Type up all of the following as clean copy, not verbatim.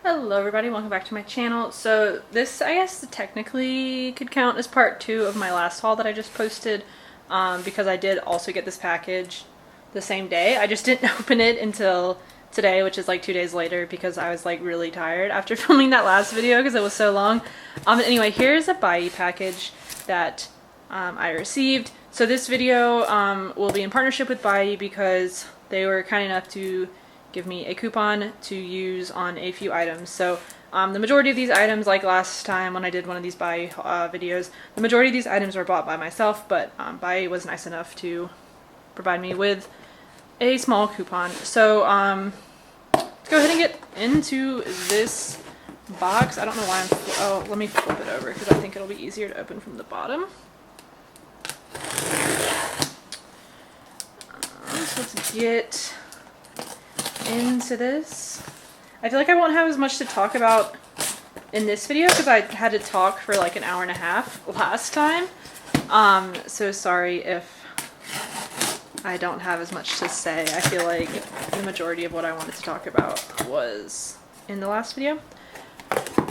Hello everybody, welcome back to my channel. So this, I guess, technically could count as part 2 of my last haul that I just posted, because I did also get this package the same day. I just didn't open it until today, which is like 2 days later, because I was like really tired after filming that last video because it was so long. Anyway, here's a buyee package that I received. So this video will be in partnership with buyee because they were kind enough to give me a coupon to use on a few items. So the majority of these items, like last time when I did one of these buyee videos, the majority of these items were bought by myself, but buyee was nice enough to provide me with a small coupon. So let's go ahead and get into this box. I don't know why oh, let me flip it over because I think it'll be easier to open from the bottom. So let's get into this. I feel like I won't have as much to talk about in this video because I had to talk for like an hour and a half last time. So sorry if I don't have as much to say. I feel like the majority of what I wanted to talk about was in the last video.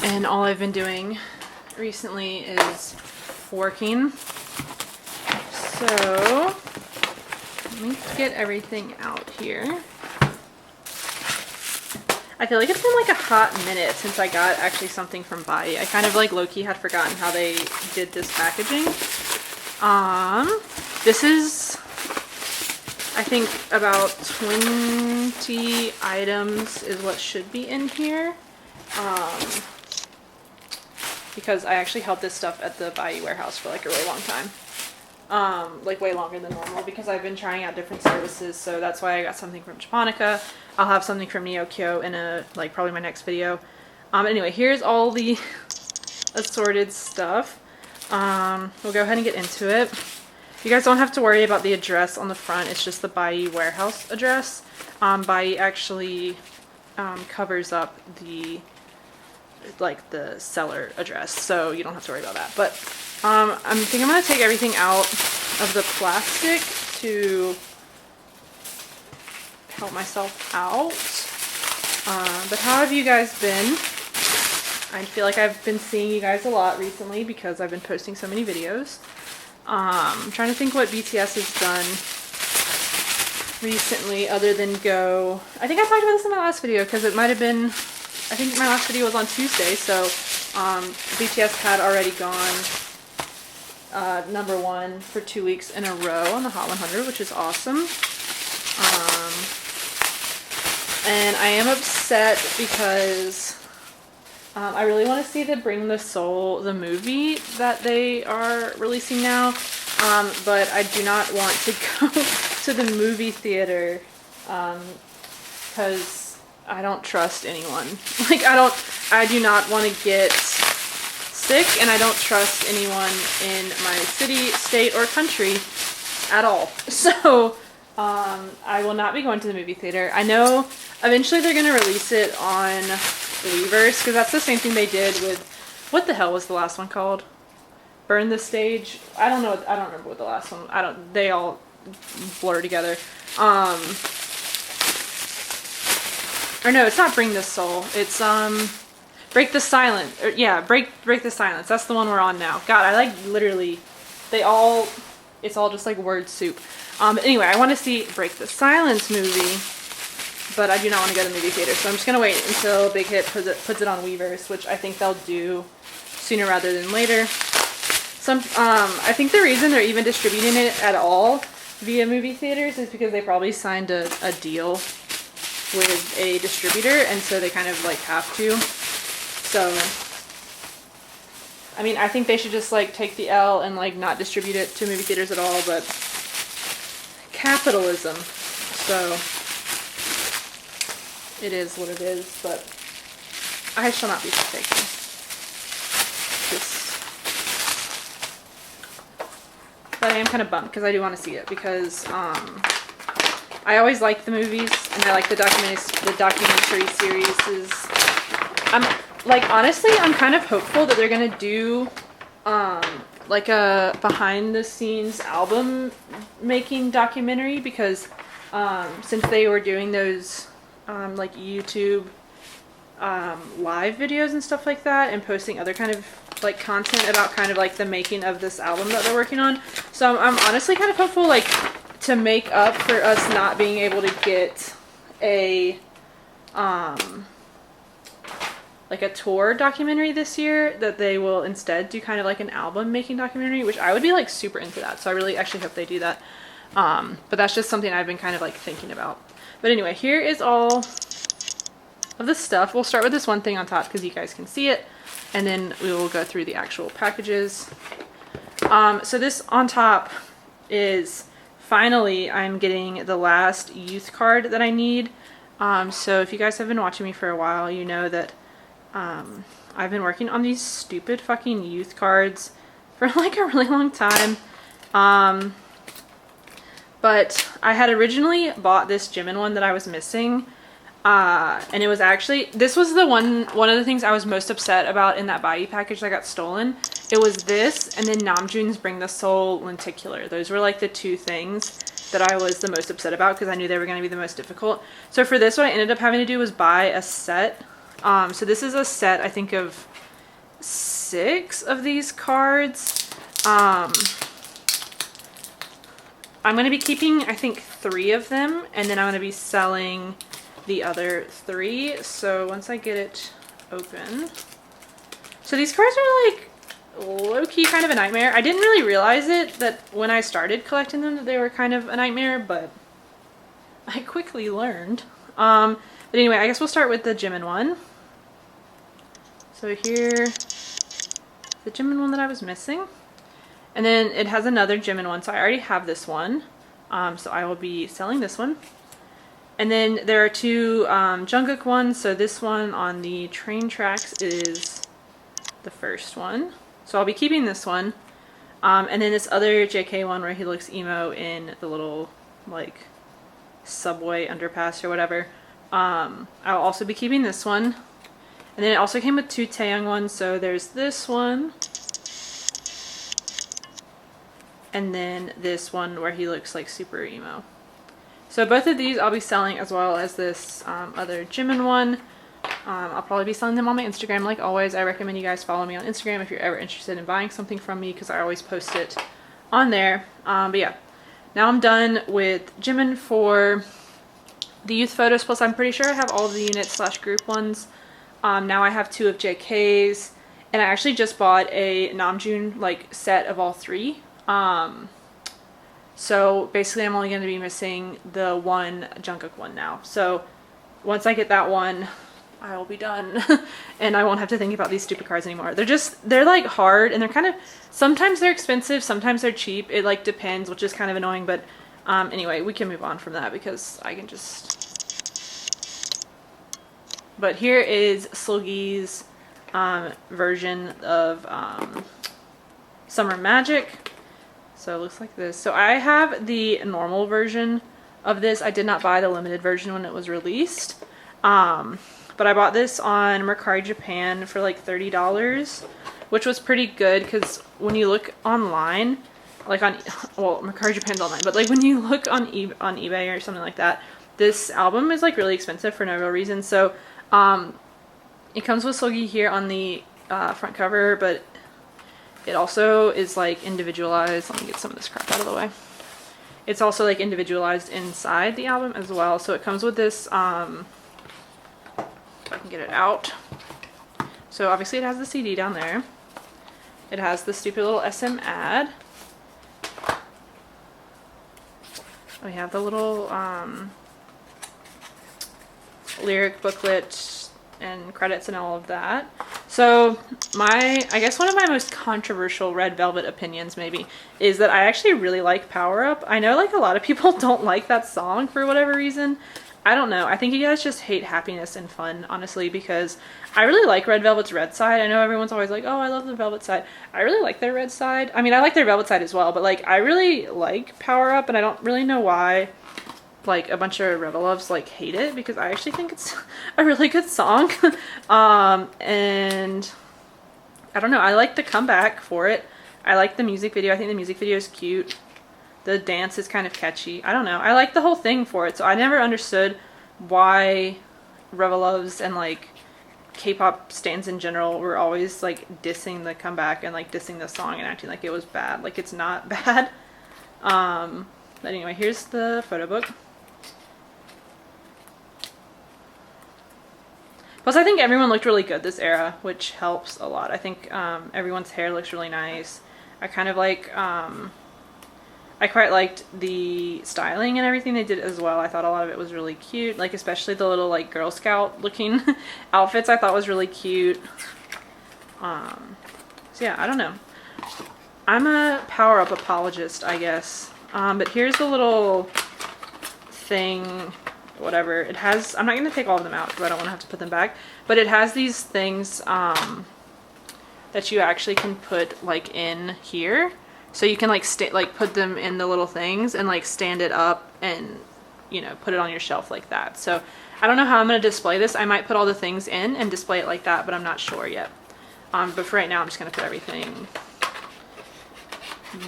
And all I've been doing recently is working. So let me get everything out here. I feel like it's been like a hot minute since I got actually something from buyee. I kind of like low-key had forgotten how they did this packaging. This is, I think, about 20 items is what should be in here. Because I actually held this stuff at the buyee warehouse for like a really long time. Like way longer than normal because I've been trying out different services, so that's why I got something from Japonica. I'll have something from Neokyo in probably my next video. Anyway, here's all the assorted stuff. We'll go ahead and get into it. You guys don't have to worry about the address on the front. It's just the buyee warehouse address. Buyee actually covers up the seller address, so you don't have to worry about that. But I think I'm going to take everything out of the plastic to help myself out. But how have you guys been? I feel like I've been seeing you guys a lot recently because I've been posting so many videos. I'm trying to think what BTS has done recently other than go. I think I talked about this in my last video because it might have been, I think my last video was on Tuesday, so BTS had already gone #1 for 2 weeks in a row on the Hot 100, which is awesome. And I am upset because I really want to see the Bring the Soul, the movie that they are releasing now, but I do not want to go to the movie theater because I don't trust anyone. Like, I do not want to get sick, and I don't trust anyone in my city, state, or country at all. So I will not be going to the movie theater. I know eventually they're going to release it on Weverse, because that's the same thing they did with, what the hell was the last one called? Burn the Stage? I don't know. I don't remember what the last one, they all blur together. Or no, it's not Bring the Soul. It's Break the Silence. Yeah, Break the Silence. That's the one we're on now. God, I like literally, it's all just like word soup. Anyway, I want to see Break the Silence movie, but I do not want to go to the movie theater, so I'm just going to wait until Big Hit puts it on Weverse, which I think they'll do sooner rather than later. I think the reason they're even distributing it at all via movie theaters is because they probably signed a deal with a distributor, and so they kind of like have to. So, I mean, I think they should just like take the L and like not distribute it to movie theaters at all, but capitalism. So, it is what it is, but I shall not be forsaken. But I am kind of bummed because I do want to see it because I always like the movies and I like the documentary series. Honestly, I'm kind of hopeful that they're gonna do like a behind the scenes album making documentary because since they were doing those like YouTube live videos and stuff like that, and posting other kind of like content about kind of like the making of this album that they're working on. So I'm honestly kind of hopeful, like, to make up for us not being able to get a like a tour documentary this year, that they will instead do kind of like an album making documentary, which I would be like super into that. So I really actually hope they do that. But that's just something I've been kind of like thinking about. But anyway, here is all of the stuff. We'll start with this one thing on top because you guys can see it, and then we will go through the actual packages. So this on top is, finally, I'm getting the last youth card that I need. So if you guys have been watching me for a while, you know that I've been working on these stupid fucking youth cards for like a really long time. But I had originally bought this Jimin one that I was missing. And it was actually, this was the one of the things I was most upset about in that buyee package that got stolen. It was this, and then Namjoon's Bring the Soul Lenticular. Those were like the two things that I was the most upset about because I knew they were going to be the most difficult. So for this, what I ended up having to do was buy a set. So this is a set, I think, of 6 of these cards. I'm going to be keeping, I think, 3 of them, and then I'm going to be selling the other 3. So once I get it open. So these cards are like low-key kind of a nightmare. I didn't really realize it that when I started collecting them that they were kind of a nightmare, but I quickly learned. But anyway, I guess we'll start with the Jimin one. So here, the Jimin one that I was missing. And then it has another Jimin one, so I already have this one. So I will be selling this one. And then there are 2 Jungkook ones. So this one on the train tracks is the first one. So I'll be keeping this one. And then this other JK one where he looks emo in the little like subway underpass or whatever. I'll also be keeping this one. And then it also came with 2 Taeyong ones. So there's this one. And then this one where he looks like super emo. So both of these I'll be selling, as well as this other Jimin one. I'll probably be selling them on my Instagram like always. I recommend you guys follow me on Instagram if you're ever interested in buying something from me, because I always post it on there. But yeah, now I'm done with Jimin for the youth photos. Plus I'm pretty sure I have all the unit / group ones. Now I have 2 of JK's, and I actually just bought a Namjoon like set of all 3. So basically I'm only going to be missing the one Jungkook one now. So once I get that one, I will be done. And I won't have to think about these stupid cards anymore. They're like hard, and they're kind of, sometimes they're expensive, sometimes they're cheap. It like depends, which is kind of annoying. But anyway, we can move on from that because I can just... But here is Seulgi's version of Summer Magic. So it looks like this. So I have the normal version of this. I did not buy the limited version when it was released. But I bought this on Mercari Japan for like $30, which was pretty good because when you look online, like on, well, Mercari Japan's online, but like when you look on eBay or something like that, this album is like really expensive for no real reason. So it comes with Seulgi here on the front cover, but it also is like individualized. Let me get some of this crap out of the way. It's also like individualized inside the album as well. So it comes with this, if I can get it out. So obviously it has the CD down there. It has the stupid little SM ad. We have the little lyric booklet and credits and all of that. So I guess one of my most controversial Red Velvet opinions maybe is that I actually really like Power Up. I know like a lot of people don't like that song for whatever reason. I don't know. I think you guys just hate happiness and fun, honestly, because I really like Red Velvet's Red side. I know everyone's always like, oh, I love the Velvet side. I really like their Red side. I mean, I like their Velvet side as well, but like I really like Power Up, and I don't really know why like a bunch of Rebel Loves like hate it, because I actually think it's a really good song. And I don't know, I like the comeback for it. I like the music video. I think the music video is cute. The dance is kind of catchy. I don't know, I like the whole thing for it. So I never understood why Rebel Loves and like K-pop stans in general were always like dissing the comeback and like dissing the song and acting like it was bad. Like it's not bad. But anyway, here's the photo book. Plus I think everyone looked really good this era, which helps a lot. I think everyone's hair looks really nice. I kind of like, I quite liked the styling and everything they did as well. I thought a lot of it was really cute, like especially the little like Girl Scout looking outfits I thought was really cute. So yeah, I don't know. I'm a power up apologist, I guess. But here's the little thing, whatever. It has, I'm not going to take all of them out because I don't want to have to put them back, but it has these things that you actually can put like in here. So you can like put them in the little things and like stand it up and, you know, put it on your shelf like that. So I don't know how I'm going to display this. I might put all the things in and display it like that, but I'm not sure yet. But for right now, I'm just going to put everything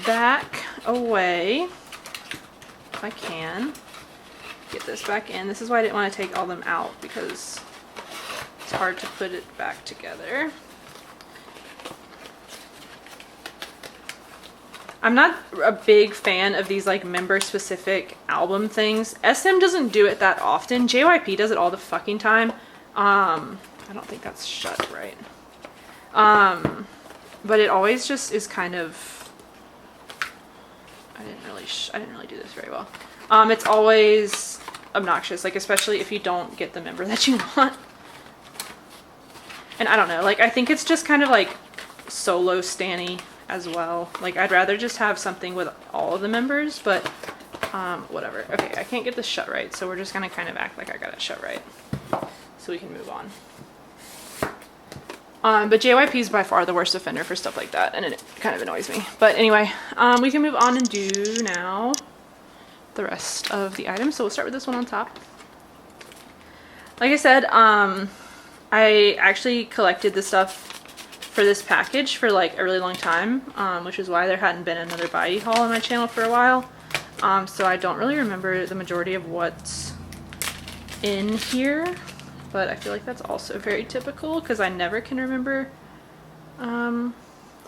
back away if I can. Get this back in. This is why I didn't want to take all them out, because it's hard to put it back together. I'm not a big fan of these like member specific album things. SM doesn't do it that often. JYP does it all the fucking time. I don't think that's shut right. But it always just is kind of, I didn't really do this very well. It's always obnoxious, like especially if you don't get the member that you want. And I don't know, like I think it's just kind of like solo stanny as well. Like I'd rather just have something with all of the members, but whatever. Okay, I can't get this shut right, so we're just gonna kind of act like I got it shut right so we can move on. But JYP is by far the worst offender for stuff like that, and it kind of annoys me. But anyway, we can move on and do now the rest of the items. So we'll start with this one on top. Like I said, I actually collected the stuff for this package for like a really long time, which is why there hadn't been another buyee haul on my channel for a while. So I don't really remember the majority of what's in here, but I feel like that's also very typical because I never can remember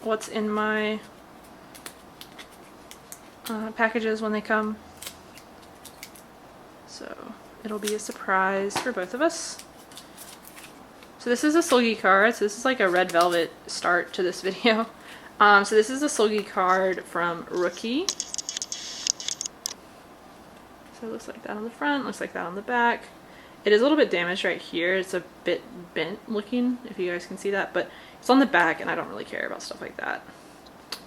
what's in my packages when they come. So it'll be a surprise for both of us. So this is a Sulgi card. So this is like a red velvet start to this video. So this is a Sulgi card from Rookie. So it looks like that on the front, looks like that on the back. It is a little bit damaged right here. It's a bit bent looking, if you guys can see that, but it's on the back and I don't really care about stuff like that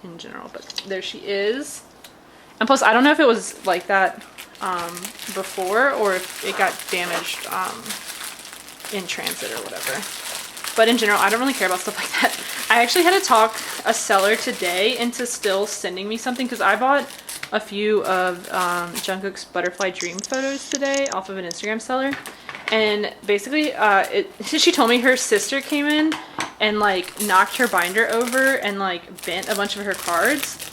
in general, but there she is. And plus, I don't know if it was like that before or if it got damaged in transit or whatever. But in general, I don't really care about stuff like that. I actually had to talk a seller today into still sending me something because I bought a few of Jungkook's Butterfly Dream photos today off of an Instagram seller. And basically, she told me her sister came in and like knocked her binder over and like bent a bunch of her cards.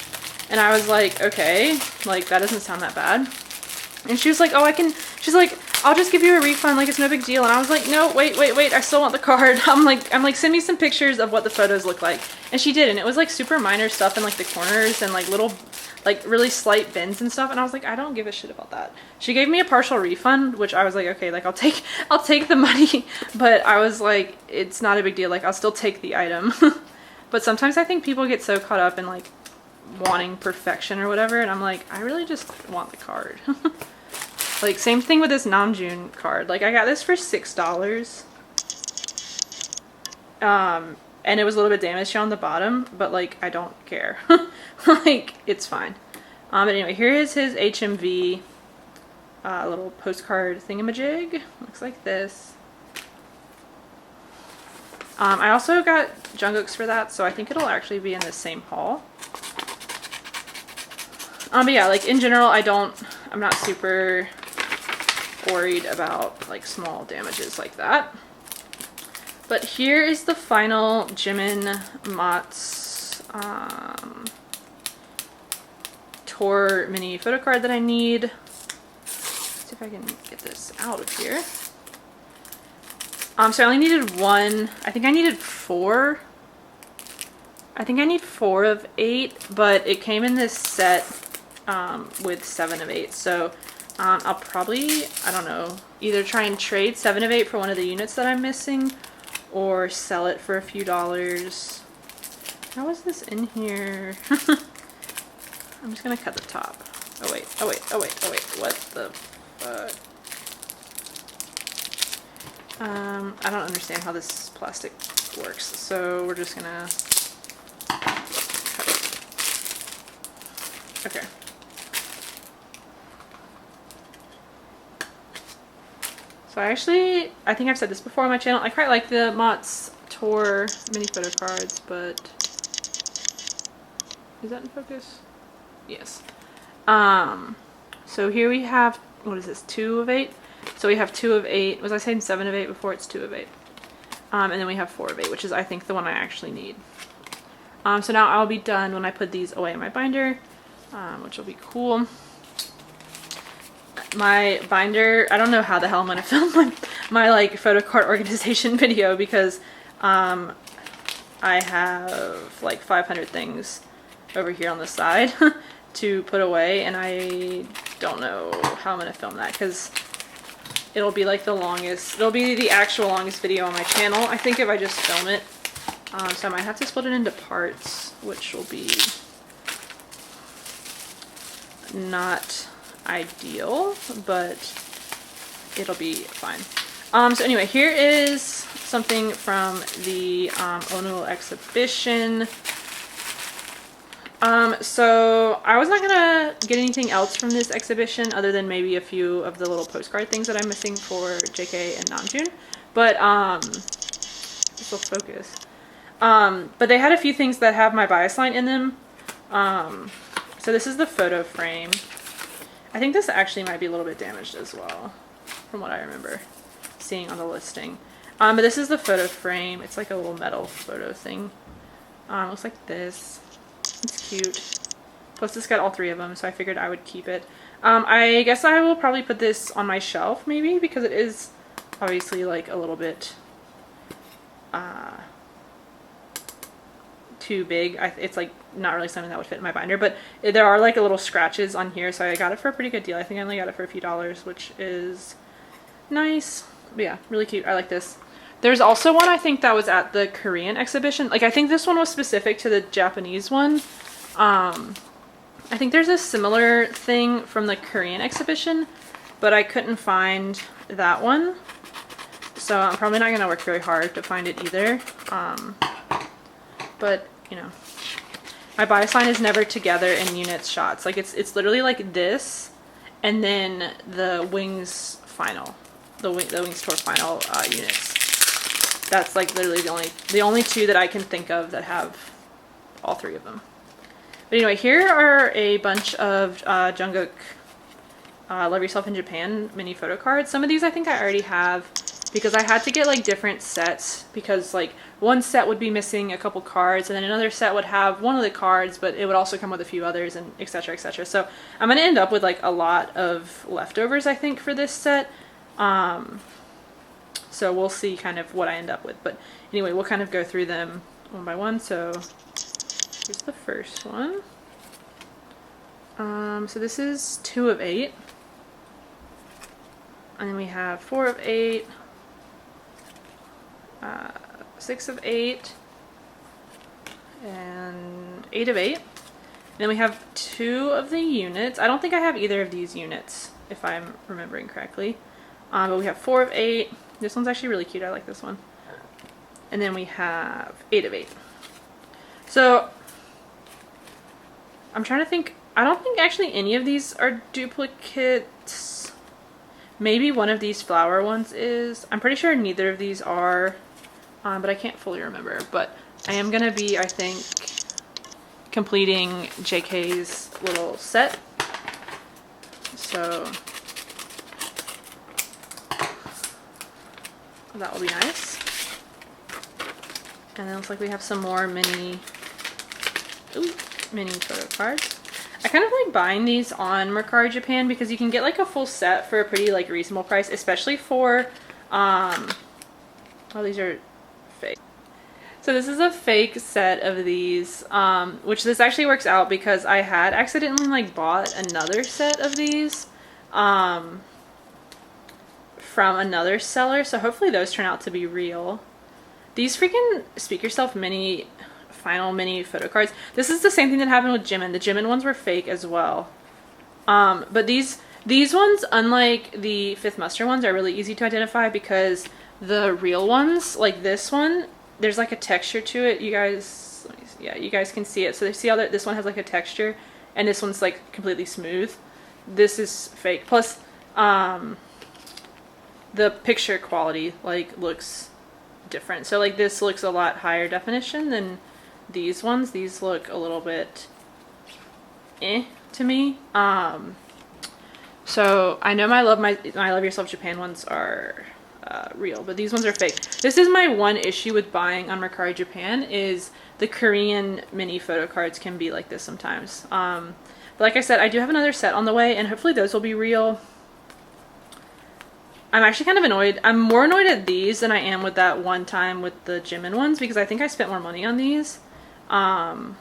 And I was like, okay, like that doesn't sound that bad. And she was like, oh, she's like, I'll just give you a refund, like it's no big deal. And I was like, no, wait, I still want the card. I'm like, send me some pictures of what the photos look like. And she did, and it was like super minor stuff in like the corners and like little, like really slight bends and stuff. And I was like, I don't give a shit about that. She gave me a partial refund, which I was like, okay, like I'll take the money. But I was like, it's not a big deal. Like I'll still take the item. But sometimes I think people get so caught up in like wanting perfection or whatever. And I'm like, I really just want the card. Like, same thing with this Namjoon card. Like, I got this for $6. And it was a little bit damaged here on the bottom, but, like, I don't care. Like, it's fine. But anyway, here is his HMV little postcard thingamajig. Looks like this. I also got Jungkook's for that, so I think it'll actually be in the same haul. But yeah, like, in general, I'm not super worried about like small damages like that. But here is the final Jimin Mots tour mini photo card that I need. Let's see if I can get this out of here. So I only needed one. I think I needed 4. I think I need 4 of 8, but it came in this set with 7 of 8. So I'll probably, I don't know, either try and trade 7 of 8 for one of the units that I'm missing, or sell it for a few dollars. How is this in here? I'm just gonna cut the top. Oh wait, oh wait, oh wait, oh wait, what the fuck? I don't understand how this plastic works, so we're just gonna cut it. Okay. So I think I've said this before on my channel, I quite like the Mots Tour mini photo cards, but is that in focus? Yes. So here we have, what is this, 2 of 8? So we have 2 of 8. Was I saying 7 of 8 before? It's 2 of 8. And then we have 4 of 8, which is, I think, the one I actually need. So now I'll be done when I put these away in my binder, which will be cool. My binder, I don't know how the hell I'm going to film my like photo card organization video, because I have like 500 things over here on the side to put away, and I don't know how I'm going to film that, because it'll be like the longest, it'll be the actual longest video on my channel, I think, if I just film it. So I might have to split it into parts, which will be not ideal, but it'll be fine. So anyway, here is something from the Ono exhibition. So I was not gonna get anything else from this exhibition other than maybe a few of the little postcard things that I'm missing for JK and Namjoon, but this will focus. But they had a few things that have my bias line in them. So this is the photo frame. I think this actually might be a little bit damaged as well, from what I remember seeing on the listing. But this is the photo frame. It's like a little metal photo thing. Looks like this. It's cute. Plus this got all 3 of them, so I figured I would keep it. I guess I will probably put this on my shelf, maybe, because it is obviously like a little bit too big. It's like not really something that would fit in my binder, but there are like a little scratches on here, so I got it for a pretty good deal. I think I only got it for a few dollars, which is nice. But yeah, really cute. I like this. There's also one I think that was at the Korean exhibition. Like, I think this one was specific to the Japanese one. I think there's a similar thing from the Korean exhibition, but I couldn't find that one, so I'm probably not gonna work very hard to find it either. But you know, my bias line is never together in units shots. Like it's literally like this, and then the Wings final, the Wings Tour final units. That's like literally the only 2 that I can think of that have all 3 of them. But anyway, here are a bunch of Jungkook Love Yourself in Japan mini photo cards. Some of these I think I already have, because I had to get like different sets, because like one set would be missing a couple cards, and then another set would have one of the cards, but it would also come with a few others, and etc, etc. So I'm gonna end up with like a lot of leftovers, I think, for this set. So we'll see kind of what I end up with, but anyway, we'll kind of go through them one by one. So here's the first one. So this is 2 of 8, and then we have 4 of 8, 6 of 8, and 8 of 8. And then we have 2 of the units. I don't think I have either of these units, if I'm remembering correctly. But we have 4 of 8. This one's actually really cute. I like this one. And then we have 8 of 8. So I'm trying to think. I don't think actually any of these are duplicates. Maybe one of these flower ones is. I'm pretty sure neither of these are, but I can't fully remember. But I am going to be, I think, completing JK's little set. So that will be nice. And then it looks like we have some more mini photo cards. I kind of like buying these on Mercari Japan, because you can get like a full set for a pretty like reasonable price, especially for Oh, these are fake. So this is a fake set of these, which this actually works out because I had accidentally like bought another set of these from another seller. So hopefully those turn out to be real. These freaking Speak Yourself mini, final mini photo cards. This is the same thing that happened with Jimin. The Jimin ones were fake as well. But these ones, unlike the Fifth Muster ones, are really easy to identify because the real ones, like this one, there's like a texture to it. You guys, yeah, you guys can see it. So they see how this one has like a texture, and this one's like completely smooth. This is fake. Plus, the picture quality like looks different. So like this looks a lot higher definition than these ones. These look a little bit to me. So I know my Love Yourself Japan ones are real, but these ones are fake. This is my one issue with buying on Mercari Japan, is the Korean mini photo cards can be like this sometimes. But like I said, I do have another set on the way, and hopefully those will be real. I'm actually kind of annoyed. I'm more annoyed at these than I am with that one time with the Jimin ones, because I think I spent more money on these. But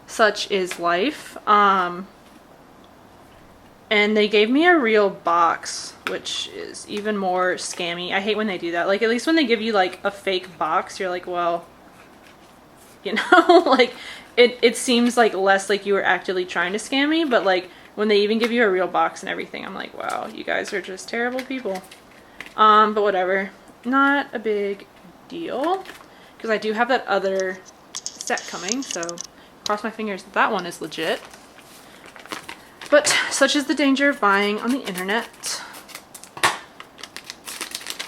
such is life. And they gave me a real box, which is even more scammy. I hate when they do that. Like, at least when they give you like a fake box, you're like, well, you know, like it seems like less like you were actively trying to scam me. But like when they even give you a real box and everything, I'm like, wow, you guys are just terrible people. But whatever, not a big deal, because I do have that other set coming, so cross my fingers that one is legit. But such is the danger of buying on the internet.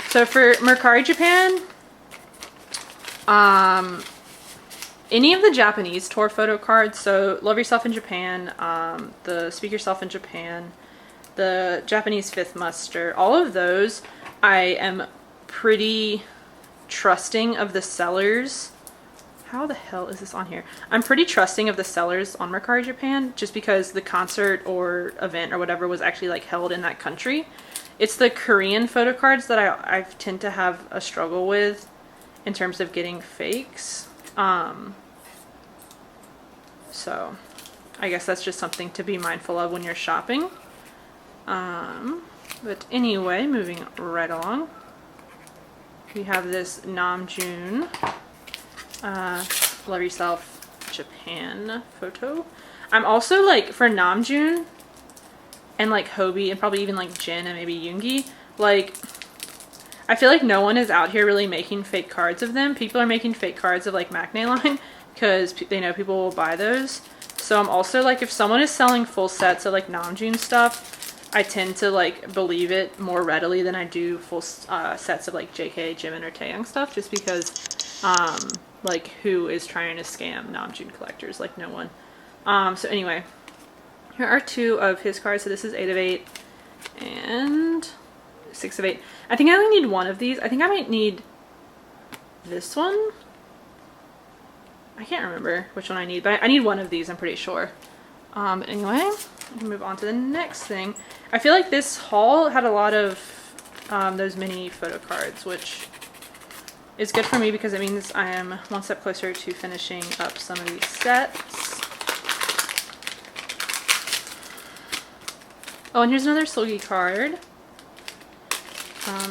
So for Mercari Japan, any of the Japanese tour photo cards, so Love Yourself in Japan, the Speak Yourself in Japan, the Japanese Fifth Muster, all of those, I am pretty trusting of the sellers. How the hell is this on here? I'm pretty trusting of the sellers on Mercari Japan, just because the concert or event or whatever was actually like held in that country. It's the Korean photo cards that I tend to have a struggle with in terms of getting fakes. So I guess that's just something to be mindful of when you're shopping. But anyway, moving right along. We have this Namjoon Love Yourself Japan photo. I'm also like, for Namjoon and like Hobie and probably even like Jin and maybe Yoongi, like I feel like no one is out here really making fake cards of them. People are making fake cards of like Maknae line because they know people will buy those. So I'm also like, if someone is selling full sets of like Namjoon stuff, I tend to like believe it more readily than I do full sets of like JK, Jimin, or Taeyang stuff, just because like who is trying to scam Namjoon collectors? Like no one. So anyway, here are two of his cards. So this is 8 of 8 and 6 of 8. I think I only need one of these. I think I might need this one. I can't remember which one I need, but I need one of these, I'm pretty sure. But anyway, we can move on to the next thing. I feel like this haul had a lot of those mini photo cards, which is good for me because it means I am one step closer to finishing up some of these sets. Oh, and here's another Sulgi card.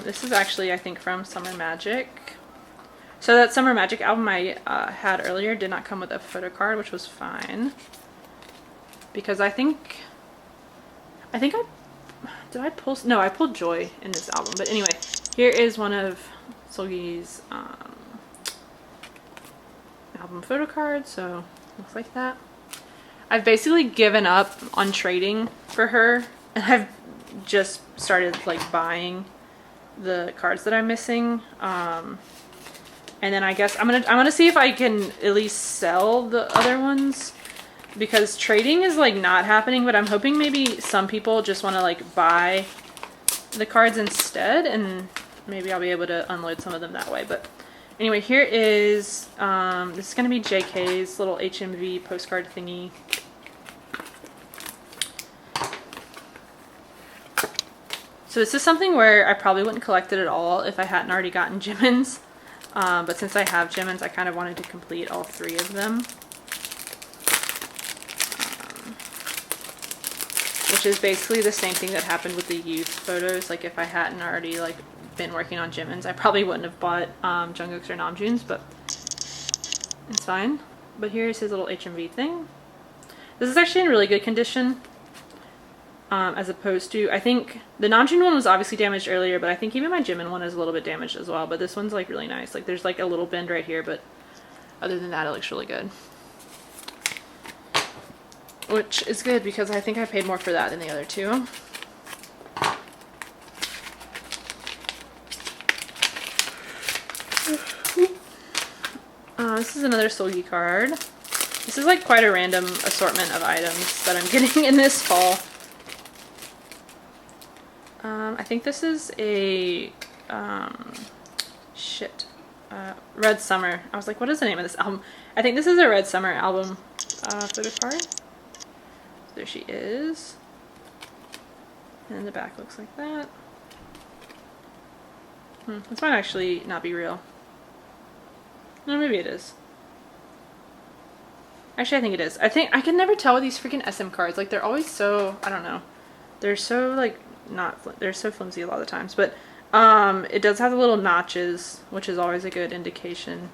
This is actually, I think, from Summer Magic. So that Summer Magic album I had earlier did not come with a photo card, which was fine. Because I think did I pull, no, I pulled Joy in this album. But anyway, here is one of Sulgi's album photo cards, so looks like that. I've basically given up on trading for her, and I've just started like buying the cards that I'm missing. And then I guess I'm gonna see if I can at least sell the other ones, because trading is like not happening, but I'm hoping maybe some people just want to like buy the cards instead, and maybe I'll be able to unload some of them that way. But anyway, here is this is gonna be JK's little HMV postcard thingy. So this is something where I probably wouldn't collect it at all if I hadn't already gotten Jimin's. But since I have Jimin's, I kind of wanted to complete all 3 of them. Which is basically the same thing that happened with the youth photos. Like if I hadn't already like been working on Jimin's, I probably wouldn't have bought Jungkook's or Namjoon's, but it's fine. But here's his little HMV thing. This is actually in really good condition. As opposed to, I think the Namjoon one was obviously damaged earlier, but I think even my Jimin one is a little bit damaged as well. But this one's like really nice. Like there's like a little bend right here, but other than that, it looks really good. Which is good because I think I paid more for that than the other 2. This is another Seulgi card. This is like quite a random assortment of items that I'm getting in this fall. I think this is a Red Summer. I was like, what is the name of this album? I think this is a Red Summer album photo card. There she is. And then the back looks like that. This might actually not be real. No, maybe it is. Actually, I think it is. I can never tell with these freaking SM cards. Like, they're always so, I don't know. They're so, like, they're so flimsy a lot of the times. But, it does have the little notches, which is always a good indication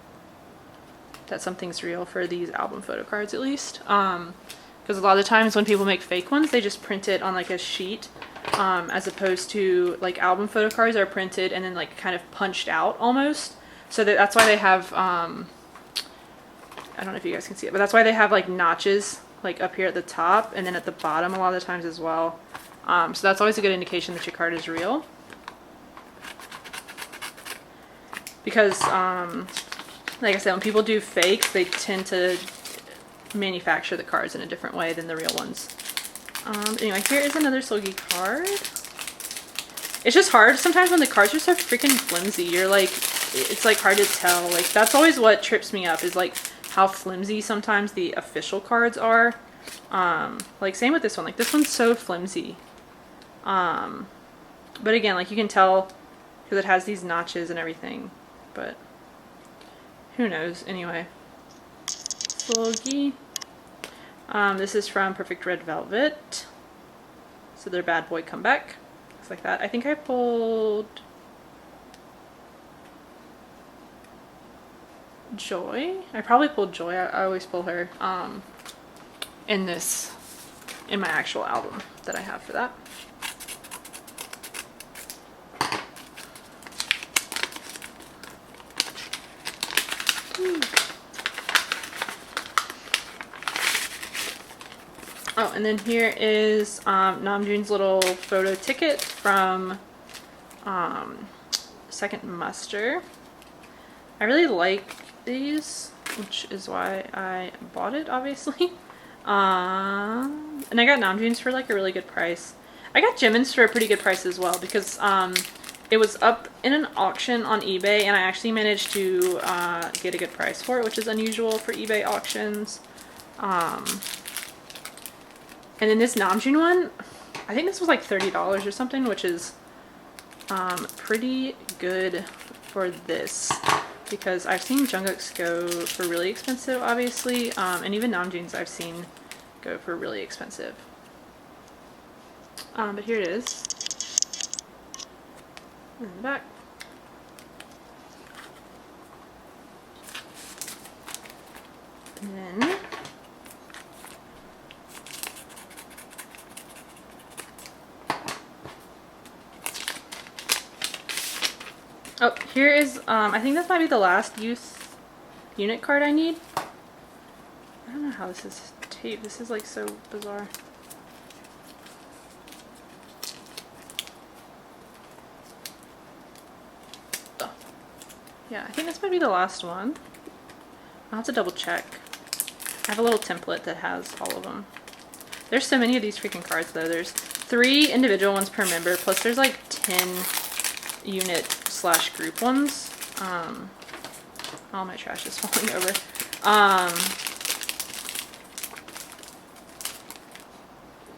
that something's real for these album photo cards, at least. Because a lot of the times when people make fake ones, they just print it on like a sheet, as opposed to like album photo cards are printed and then like kind of punched out almost. So that's why they have, I don't know if you guys can see it, but that's why they have like notches like up here at the top and then at the bottom a lot of the times as well. So that's always a good indication that your card is real. Because, like I said, when people do fakes, they tend to manufacture the cards in a different way than the real ones. Anyway, here is another Seulgi card. It's just hard sometimes when the cards are so freaking flimsy. You're like, it's like hard to tell. Like that's always what trips me up is like how flimsy sometimes the official cards are. Like same with this one. Like this one's so flimsy. But again, like you can tell because it has these notches and everything. But who knows? Anyway. Seulgi. This is from Perfect Red Velvet. So their bad boy comeback. Looks like that. I think I pulled Joy. I probably pulled Joy. I always pull her in my actual album that I have for that. Oh, and then here is Namjoon's little photo ticket from Second Muster. I really like these, which is why I bought it, obviously. And I got Namjoon's for like a really good price. I got Jimin's for a pretty good price as well because it was up in an auction on eBay and I actually managed to get a good price for it, which is unusual for eBay auctions. And then this Namjoon one, I think this was like $30 or something, which is pretty good for this. Because I've seen Jungkook's go for really expensive, obviously. And even Namjoon's I've seen go for really expensive. But here it is. In the back. And then oh, here is, I think this might be the last youth unit card I need. I don't know how this is taped. This is like so bizarre. Oh. Yeah, I think this might be the last one. I'll have to double check. I have a little template that has all of them. There's so many of these freaking cards though. There's 3 individual ones per member, plus there's like 10 unit / group ones. All my trash is falling over.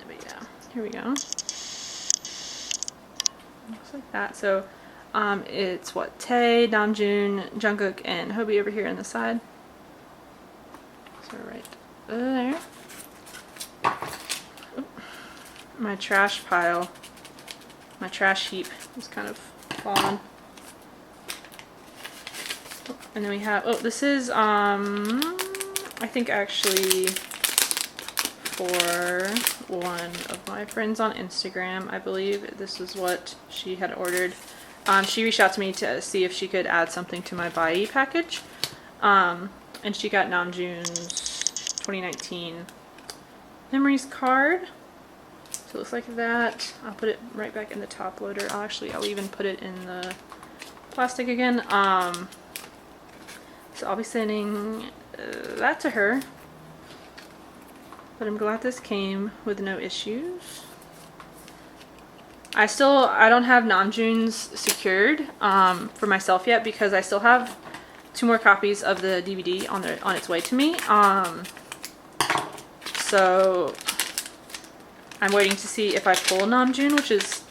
But yeah, here we go. looks like that. So it's what, Tae, Namjoon, Jungkook, and Hobi over here on the side. So right there. Oop. My trash pile, my trash heap is kind of fallen. And then we have, oh, this is I think actually for one of my friends on Instagram, I believe this is what she had ordered. She reached out to me to see if she could add something to my buyee package. And she got Namjoon's 2019 memories card. So it looks like that. I'll put it right back in the top loader. I'll even put it in the plastic again. So I'll be sending that to her. But I'm glad this came with no issues. I don't have Namjoon's secured for myself yet because I still have 2 more copies of the DVD on its way to me. So I'm waiting to see if I pull Namjoon, which is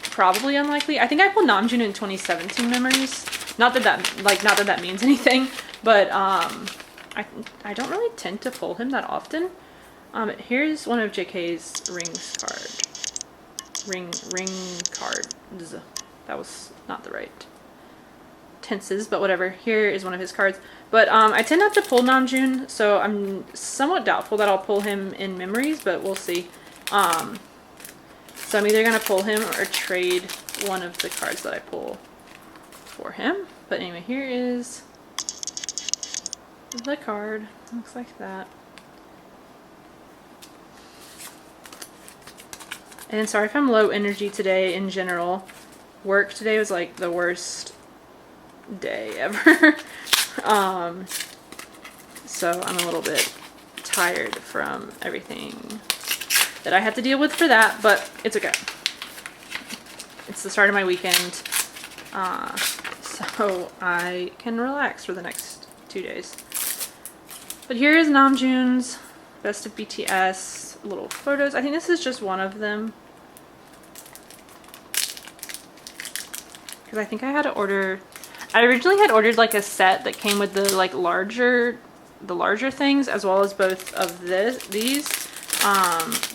probably unlikely. I think I pulled Namjoon in 2017 memories. Not that that means anything, but I don't really tend to pull him that often. Here's one of JK's rings card. Ring cards. That was not the right tenses, but whatever. Here is one of his cards. But I tend not to pull Namjoon, so I'm somewhat doubtful that I'll pull him in memories, but we'll see. So I'm either gonna pull him or trade one of the cards that I pull for him. But anyway, here is the card. Looks like that. And sorry if I'm low energy today in general. Work today was like the worst day ever. So I'm a little bit tired from everything that I had to deal with for that, but it's okay. It's the start of my weekend, so I can relax for the next 2 days. But here is Namjoon's Best of BTS little photos. I think this is just one of them. Because I think I had to order... I originally had ordered like a set that came with the like larger things as well as both of these.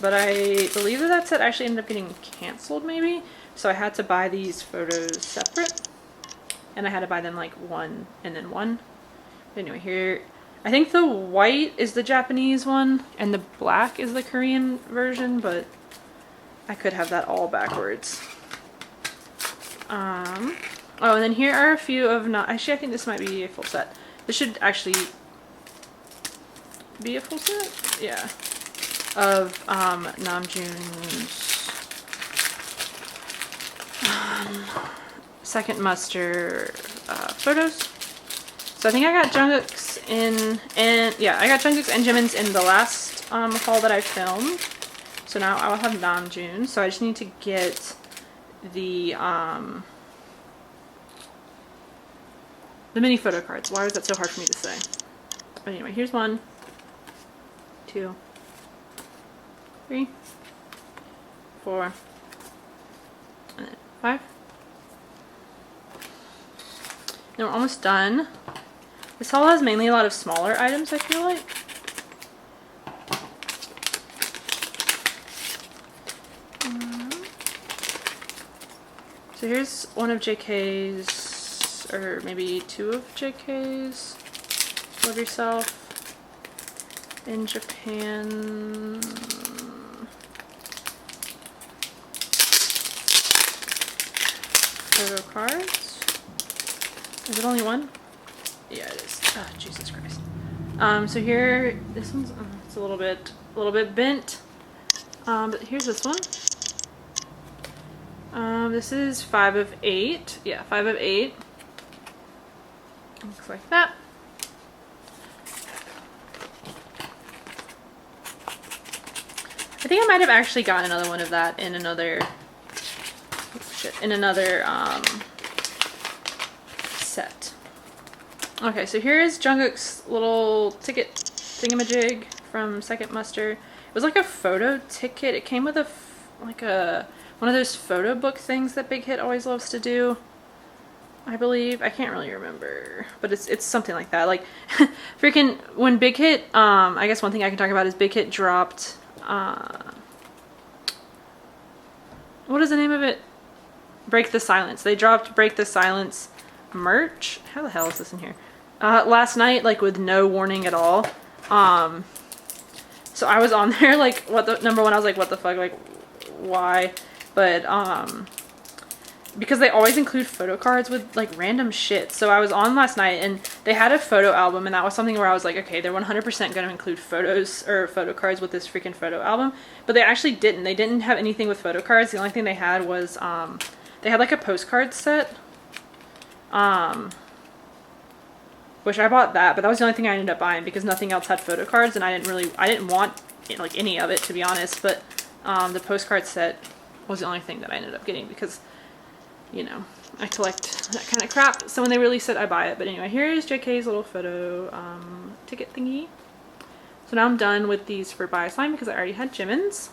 But I believe that set actually ended up getting canceled maybe. So I had to buy these photos separate. And I had to buy them like one and then one. But anyway, here... I think the white is the Japanese one and the black is the Korean version, but I could have that all backwards. Oh, and then here are a few of actually I think this might be a full set. This should actually be a full set? Yeah. Of Namjoon's second muster photos. So I think I got Jungkook's I got Jungkook's and Jimin's in the last haul that I filmed. So now I will have Namjoon. So I just need to get the mini photo cards. Why was that so hard for me to say? But anyway, here's 1, 2, 3, 4, and then 5. Then we're almost done. This haul has mainly a lot of smaller items, I feel like. So here's one of JK's, or maybe 2 of JK's Love Yourself in Japan. Photo cards. Is it only 1? Yeah, it is. Oh, Jesus Christ. So here, this one's it's a little bit bent. But here's this one. This is 5 of 8. Yeah, 5 of 8. Looks like that. I think I might have actually gotten another one of that in another set. Okay, so here is Jungkook's little ticket thingamajig from Second Muster. It was like a photo ticket. It came with a one of those photo book things that Big Hit always loves to do, I believe. I can't really remember, but it's something like that. Like, freaking when Big Hit, I guess one thing I can talk about is Big Hit dropped, what is the name of it? Break the Silence. They dropped Break the Silence merch. How the hell is this in here? Last night, like with no warning at all. So I was on there like, number one, I was like, what the fuck, like, why? But, because they always include photo cards with like random shit. So I was on last night and they had a photo album, and that was something where I was like, okay, they're 100% going to include photos or photo cards with this freaking photo album. But they actually didn't. They didn't have anything with photo cards. The only thing they had was, they had like a postcard set, which I bought that, but that was the only thing I ended up buying because nothing else had photo cards, and I didn't want like any of it, to be honest. But the postcard set was the only thing that I ended up getting because, you know, I collect that kind of crap. So when they release it, I buy it. But anyway, here's JK's little photo ticket thingy. So now I'm done with these for Buy Slime because I already had Jimin's.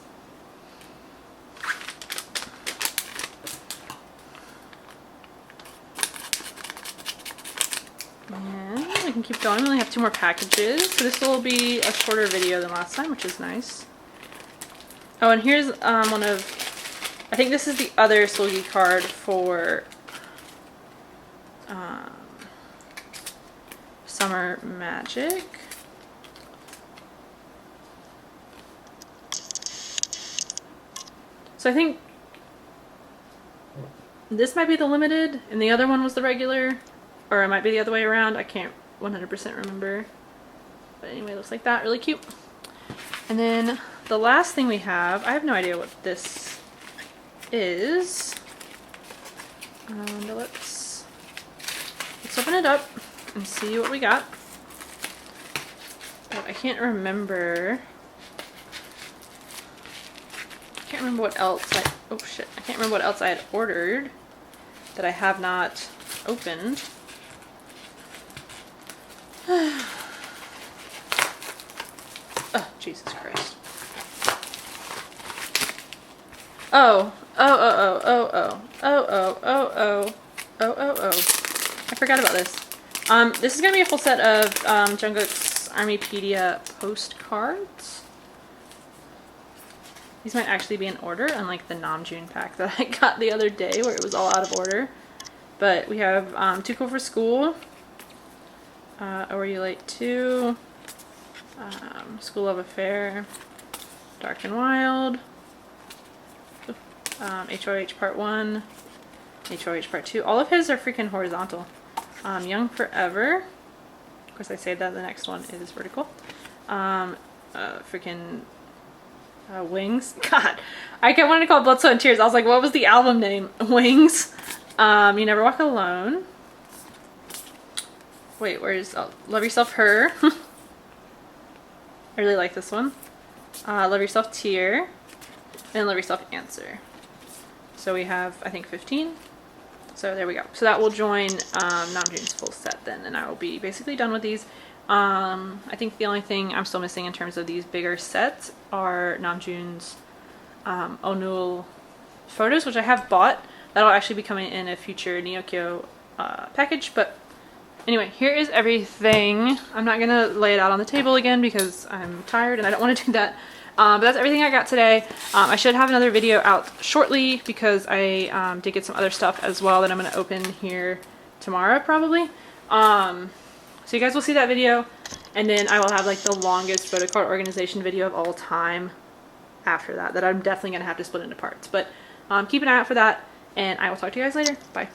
And I can keep going. We only have 2 more packages. So this will be a shorter video than last time, which is nice. Oh, and here's one of, I think this is the other Sulgi card for Summer Magic. So I think this might be the limited and the other one was the regular, or it might be the other way around. I can't 100% remember. But anyway, it looks like that. Really cute. And then the last thing we have, I have no idea what this is. And let's open it up and see what we got. But I can't remember. I can't remember what else I can't remember what else I had ordered that I have not opened. Oh, Jesus Christ. Oh. I forgot about this. This is gonna be a full set of Jungkook's Armypedia postcards. These might actually be in order, unlike the Namjoon pack that I got the other day where it was all out of order. But we have Too Cool for School, Are You Late Too, School Love Affair, Dark and Wild, HOH Part 1, HOH Part 2. All of his are freaking horizontal. Young Forever. Of course I say that the next one is vertical. Freaking Wings. God, I kept wanting to call it Blood, Sweat, and Tears. I was like, what was the album name? Wings. You Never Walk Alone. Wait, where's Love Yourself Her? I really like this one. Love Yourself Tear. And Love Yourself Answer. So we have, I think, 15. So there we go. So that will join Namjoon's full set then, and I will be basically done with these. I think the only thing I'm still missing in terms of these bigger sets are Namjoon's Onul photos, which I have bought. That'll actually be coming in a future Neokyo package. But anyway, here is everything. I'm not gonna lay it out on the table again because I'm tired and I don't want to do that. But that's everything I got today. I should have another video out shortly because I did get some other stuff as well that I'm going to open here tomorrow probably. So you guys will see that video, and then I will have like the longest photo card organization video of all time after that I'm definitely going to have to split into parts. But keep an eye out for that, and I will talk to you guys later. Bye.